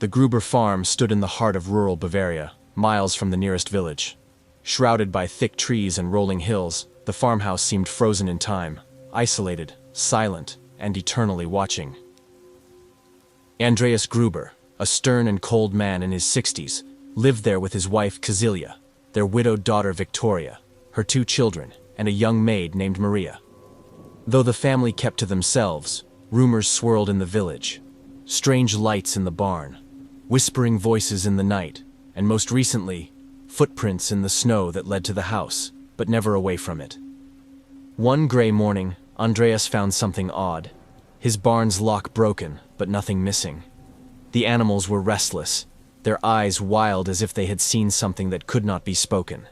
The Gruber Farm stood in the heart of rural Bavaria, miles from the nearest village. Shrouded by thick trees and rolling hills, the farmhouse seemed frozen in time, isolated, silent, and eternally watching. Andreas Gruber, a stern and cold man in his 60s, lived there with his wife Cecilia, their widowed daughter Victoria, her 2 children, and a young maid named Maria. Though the family kept to themselves, rumors swirled in the village. Strange lights in the barn, whispering voices in the night, and most recently, footprints in the snow that led to the house, but never away from it. One gray morning, Andreas found something odd. His barn's lock broken, but nothing missing. The animals were restless, their eyes wild as if they had seen something that could not be spoken.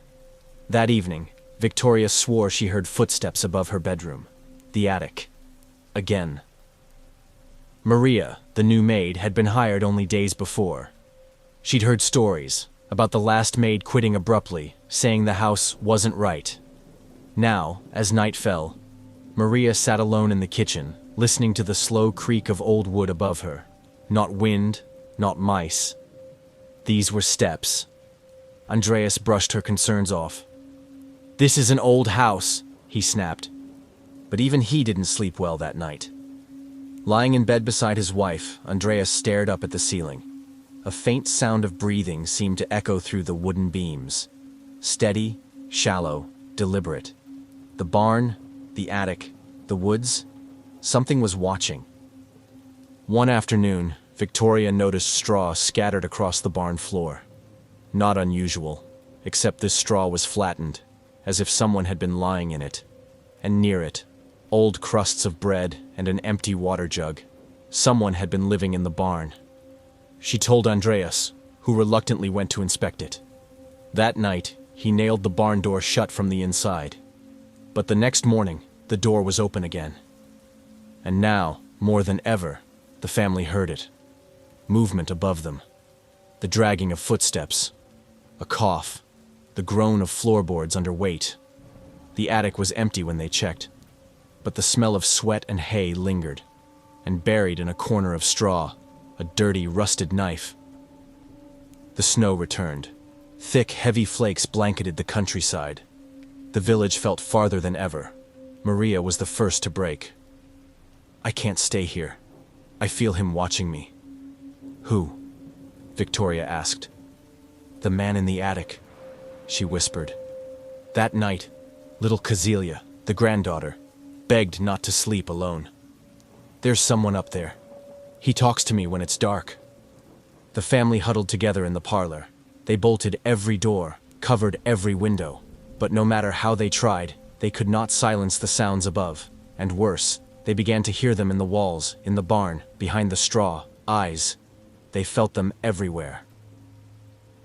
That evening, Victoria swore she heard footsteps above her bedroom. The attic. Again. Maria, the new maid, had been hired only days before. She'd heard stories about the last maid quitting abruptly, saying the house wasn't right. Now, as night fell, Maria sat alone in the kitchen, listening to the slow creak of old wood above her. Not wind, not mice. These were steps. Andreas brushed her concerns off. "This is an old house," he snapped. But even he didn't sleep well that night. Lying in bed beside his wife, Andreas stared up at the ceiling. A faint sound of breathing seemed to echo through the wooden beams. Steady, shallow, deliberate. The barn, the attic, the woods, something was watching. One afternoon, Victoria noticed straw scattered across the barn floor. Not unusual, except this straw was flattened, as if someone had been lying in it. And near it, old crusts of bread and an empty water jug. Someone had been living in the barn. She told Andreas, who reluctantly went to inspect it. That night, he nailed the barn door shut from the inside. But the next morning, the door was open again. And now, more than ever, the family heard it. Movement above them. The dragging of footsteps. A cough. The groan of floorboards under weight. The attic was empty when they checked, but the smell of sweat and hay lingered, and buried in a corner of straw, a dirty, rusted knife. The snow returned. Thick, heavy flakes blanketed the countryside. The village felt farther than ever. Maria was the first to break. "I can't stay here. I feel him watching me." "Who?" Victoria asked. "The man in the attic," she whispered. That night, little Cecilia, the granddaughter, begged not to sleep alone. "There's someone up there. He talks to me when it's dark." The family huddled together in the parlor. They bolted every door, covered every window, but no matter how they tried, they could not silence the sounds above, and worse, they began to hear them in the walls, in the barn, behind the straw, eyes. They felt them everywhere.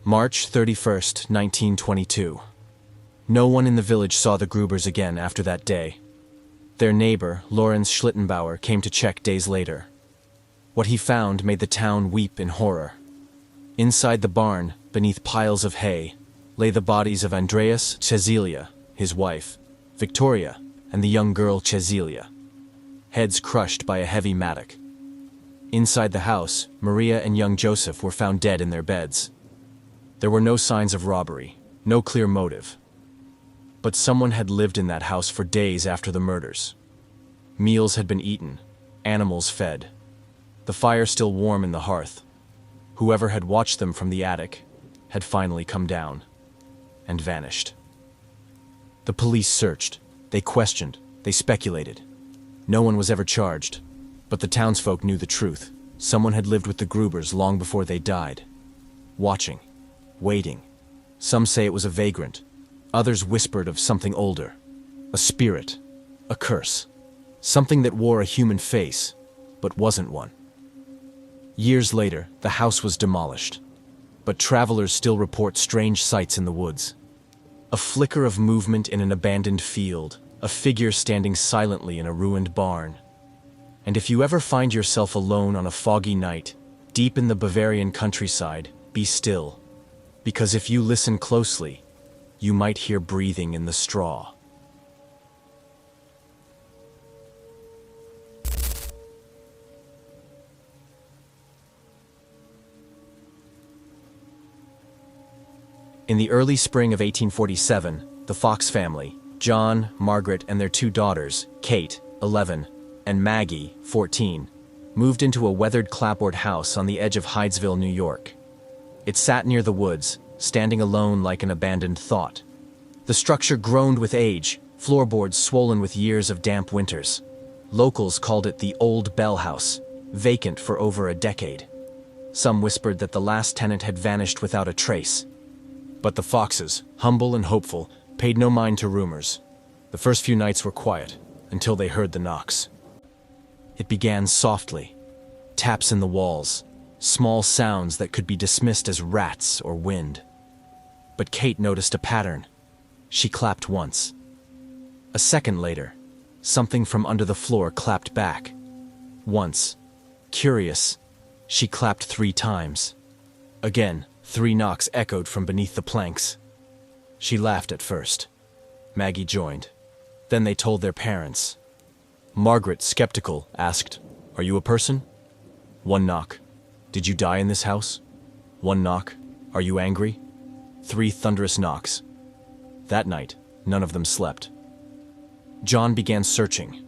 March 31st, 1922. No one in the village saw the Grubers again after that day. Their neighbor, Lorenz Schlittenbauer, came to check days later. What he found made the town weep in horror. Inside the barn, beneath piles of hay, lay the bodies of Andreas, Cecilia, his wife, Victoria, and the young girl Cecilia. Heads crushed by a heavy mattock. Inside the house, Maria and young Joseph were found dead in their beds. There were no signs of robbery, no clear motive. But someone had lived in that house for days after the murders. Meals had been eaten, animals fed. The fire still warm in the hearth. Whoever had watched them from the attic had finally come down and vanished. The police searched, they questioned, they speculated. No one was ever charged, but the townsfolk knew the truth. Someone had lived with the Grubers long before they died. Watching, waiting. Some say it was a vagrant. Others whispered of something older. A spirit, a curse. Something that wore a human face, but wasn't one. Years later, the house was demolished. But travelers still report strange sights in the woods. A flicker of movement in an abandoned field, a figure standing silently in a ruined barn. And if you ever find yourself alone on a foggy night, deep in the Bavarian countryside, be still. Because if you listen closely, you might hear breathing in the straw. In the early spring of 1847, the Fox family, John, Margaret, and their two daughters, Kate, 11, and Maggie, 14, moved into a weathered clapboard house on the edge of Heidesville, New York. It sat near the woods, standing alone like an abandoned thought. The structure groaned with age, floorboards swollen with years of damp winters. Locals called it the Old Bell House, vacant for over a decade. Some whispered that the last tenant had vanished without a trace. But the Foxes, humble and hopeful, paid no mind to rumors. The first few nights were quiet, until they heard the knocks. It began softly, taps in the walls, small sounds that could be dismissed as rats or wind. But Kate noticed a pattern. She clapped once. A second later, something from under the floor clapped back. Once, curious, she clapped 3 times. Again, 3 knocks echoed from beneath the planks. She laughed at first. Maggie joined. Then they told their parents. Margaret, skeptical, asked, "Are you a person?" 1 knock. "Did you die in this house?" 1 knock. "Are you angry?" 3 thunderous knocks. That night, none of them slept. John began searching.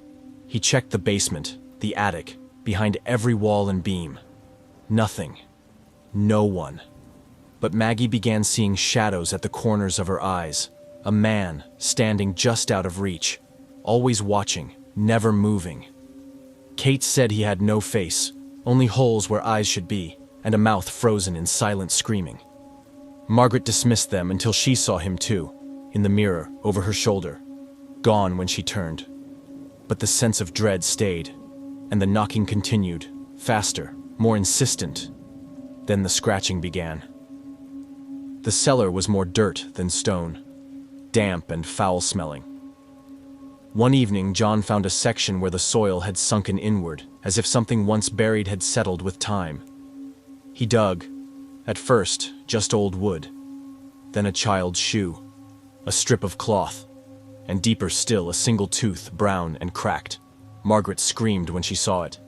He checked the basement, the attic, behind every wall and beam. Nothing. No one. But Maggie began seeing shadows at the corners of her eyes. A man standing just out of reach, always watching, never moving. Kate said he had no face, only holes where eyes should be, and a mouth frozen in silent screaming. Margaret dismissed them until she saw him too, in the mirror, over her shoulder, gone when she turned. But the sense of dread stayed, and the knocking continued, faster, more insistent. Then the scratching began. The cellar was more dirt than stone, damp and foul-smelling. One evening, John found a section where the soil had sunken inward, as if something once buried had settled with time. He dug. At first, just old wood. Then a child's shoe, a strip of cloth, and deeper still, a single tooth, brown and cracked. Margaret screamed when she saw it.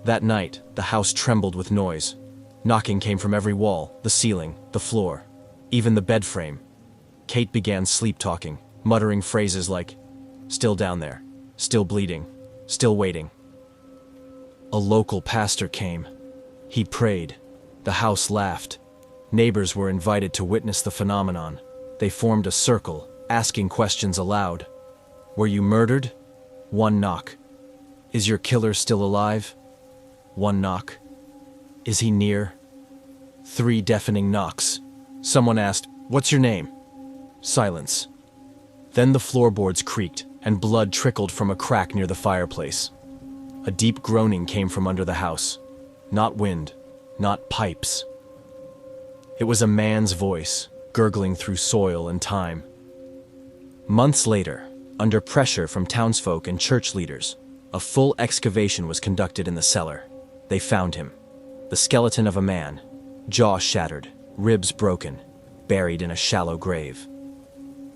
That night, the house trembled with noise. Knocking came from every wall, the ceiling, the floor, even the bed frame. Kate began sleep-talking, muttering phrases like, "Still down there, still bleeding, still waiting." A local pastor came. He prayed. The house laughed. Neighbors were invited to witness the phenomenon. They formed a circle, asking questions aloud. "Were you murdered?" 1 knock. "Is your killer still alive?" 1 knock. "Is he near?" 3 deafening knocks. Someone asked, "What's your name?" Silence. Then the floorboards creaked, and blood trickled from a crack near the fireplace. A deep groaning came from under the house. Not wind, not pipes. It was a man's voice, gurgling through soil and time. Months later, under pressure from townsfolk and church leaders, a full excavation was conducted in the cellar. They found him. The skeleton of a man, jaw shattered, ribs broken, buried in a shallow grave.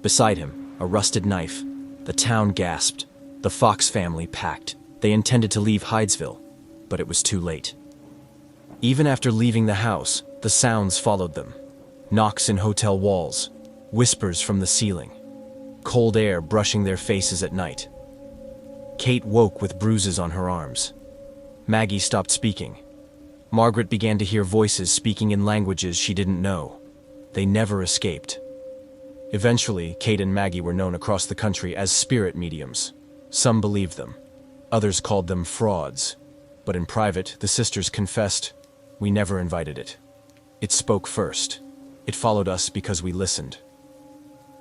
Beside him, a rusted knife. The town gasped. The Fox family packed. They intended to leave Heidesville, but it was too late. Even after leaving the house, the sounds followed them. Knocks in hotel walls, whispers from the ceiling, cold air brushing their faces at night. Kate woke with bruises on her arms. Maggie stopped speaking. Margaret began to hear voices speaking in languages she didn't know. They never escaped. Eventually, Kate and Maggie were known across the country as spirit mediums. Some believed them. Others called them frauds. But in private, the sisters confessed, "We never invited it. It spoke first. It followed us because we listened."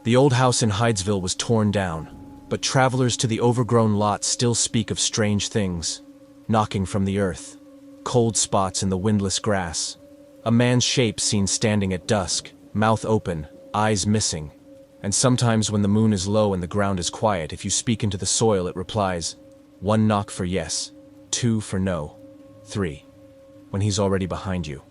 The old house in Heidesville was torn down, but travelers to the overgrown lot still speak of strange things. Knocking from the earth, cold spots in the windless grass, a man's shape seen standing at dusk, mouth open, eyes missing, and sometimes when the moon is low and the ground is quiet, if you speak into the soil it replies, 1 knock for yes, 2 for no, 3, when he's already behind you.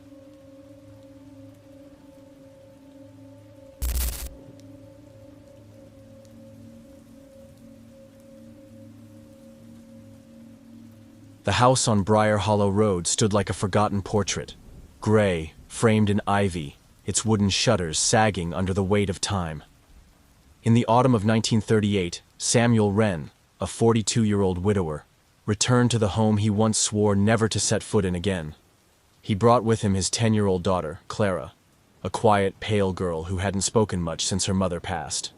The house on Brier Hollow Road stood like a forgotten portrait, gray, framed in ivy, its wooden shutters sagging under the weight of time. In the autumn of 1938, Samuel Wren, a 42-year-old widower, returned to the home he once swore never to set foot in again. He brought with him his 10-year-old daughter, Clara, a quiet, pale girl who hadn't spoken much since her mother passed.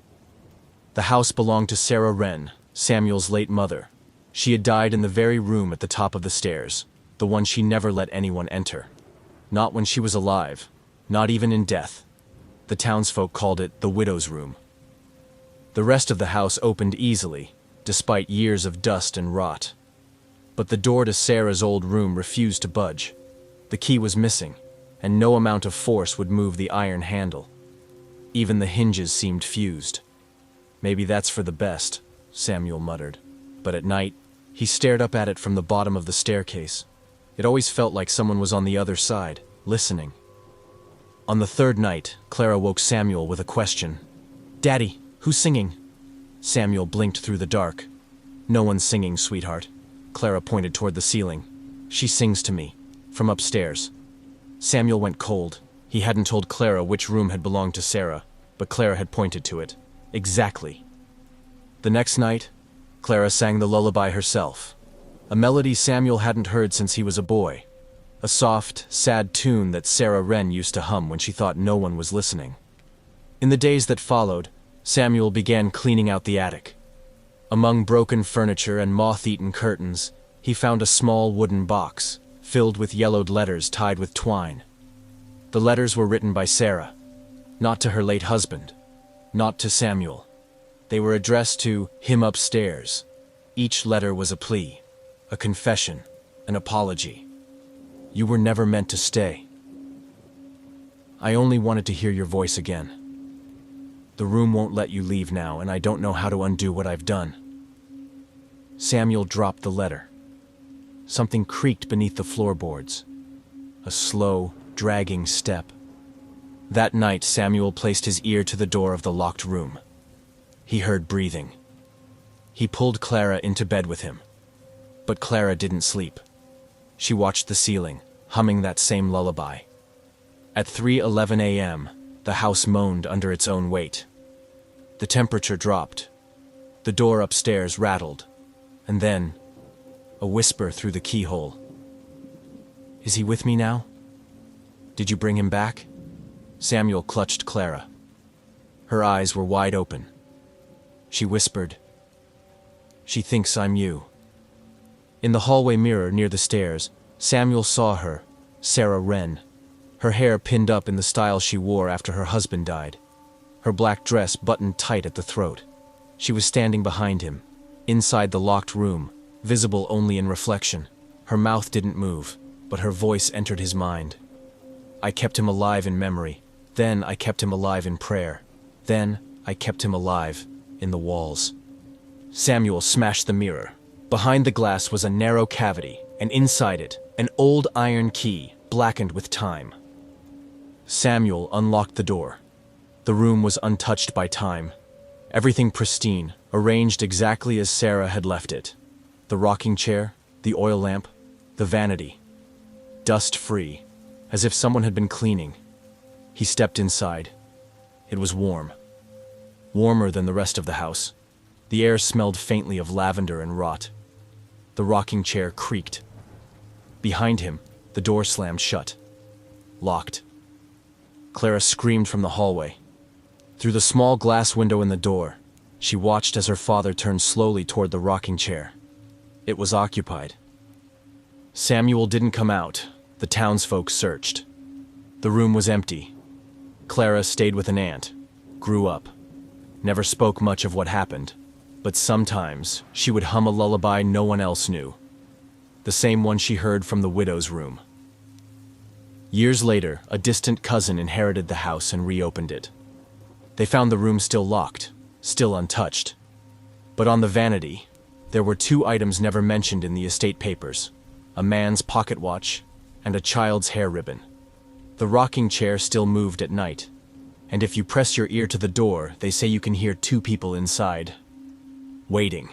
The house belonged to Sarah Wren, Samuel's late mother. She had died in the very room at the top of the stairs, the one she never let anyone enter. Not when she was alive, not even in death. The townsfolk called it the widow's room. The rest of the house opened easily, despite years of dust and rot. But the door to Sarah's old room refused to budge. The key was missing, and no amount of force would move the iron handle. Even the hinges seemed fused. "Maybe that's for the best," Samuel muttered. But at night, he stared up at it from the bottom of the staircase. It always felt like someone was on the other side, listening. On the third night, Clara woke Samuel with a question. "Daddy, who's singing?" Samuel blinked through the dark. "No one's singing, sweetheart." Clara pointed toward the ceiling. "She sings to me, from upstairs." Samuel went cold. He hadn't told Clara which room had belonged to Sarah, but Clara had pointed to it. Exactly. The next night, Clara sang the lullaby herself, a melody Samuel hadn't heard since he was a boy, a soft, sad tune that Sarah Wren used to hum when she thought no one was listening. In the days that followed, Samuel began cleaning out the attic. Among broken furniture and moth-eaten curtains, he found a small wooden box, filled with yellowed letters tied with twine. The letters were written by Sarah, not to her late husband, not to Samuel. They were addressed to him upstairs. Each letter was a plea, a confession, an apology. "You were never meant to stay. I only wanted to hear your voice again. The room won't let you leave now, and I don't know how to undo what I've done." Samuel dropped the letter. Something creaked beneath the floorboards. A slow, dragging step. That night, Samuel placed his ear to the door of the locked room. He heard breathing. He pulled Clara into bed with him. But Clara didn't sleep. She watched the ceiling, humming that same lullaby. At 3:11 a.m., the house moaned under its own weight. The temperature dropped. The door upstairs rattled. And then, a whisper through the keyhole. "Is he with me now? Did you bring him back?" Samuel clutched Clara. Her eyes were wide open. She whispered, "She thinks I'm you." In the hallway mirror near the stairs, Samuel saw her, Sarah Wren, her hair pinned up in the style she wore after her husband died, her black dress buttoned tight at the throat. She was standing behind him, inside the locked room, visible only in reflection. Her mouth didn't move, but her voice entered his mind. "I kept him alive in memory. Then I kept him alive in prayer. Then I kept him alive in the walls." Samuel smashed the mirror. Behind the glass was a narrow cavity, and inside it, an old iron key, blackened with time. Samuel unlocked the door. The room was untouched by time. Everything pristine, arranged exactly as Sarah had left it. The rocking chair, the oil lamp, the vanity. Dust-free, as if someone had been cleaning. He stepped inside. It was warm. Warmer than the rest of the house. The air smelled faintly of lavender and rot. The rocking chair creaked. Behind him, the door slammed shut. Locked. Clara screamed from the hallway. Through the small glass window in the door, she watched as her father turned slowly toward the rocking chair. It was occupied. Samuel didn't come out. The townsfolk searched. The room was empty. Clara stayed with an aunt, grew up, never spoke much of what happened, but sometimes she would hum a lullaby no one else knew, the same one she heard from the widow's room. Years later, a distant cousin inherited the house and reopened it. They found the room still locked, still untouched. But on the vanity, there were two items never mentioned in the estate papers: a man's pocket watch and a child's hair ribbon. The rocking chair still moved at night, and if you press your ear to the door, they say you can hear two people inside, waiting.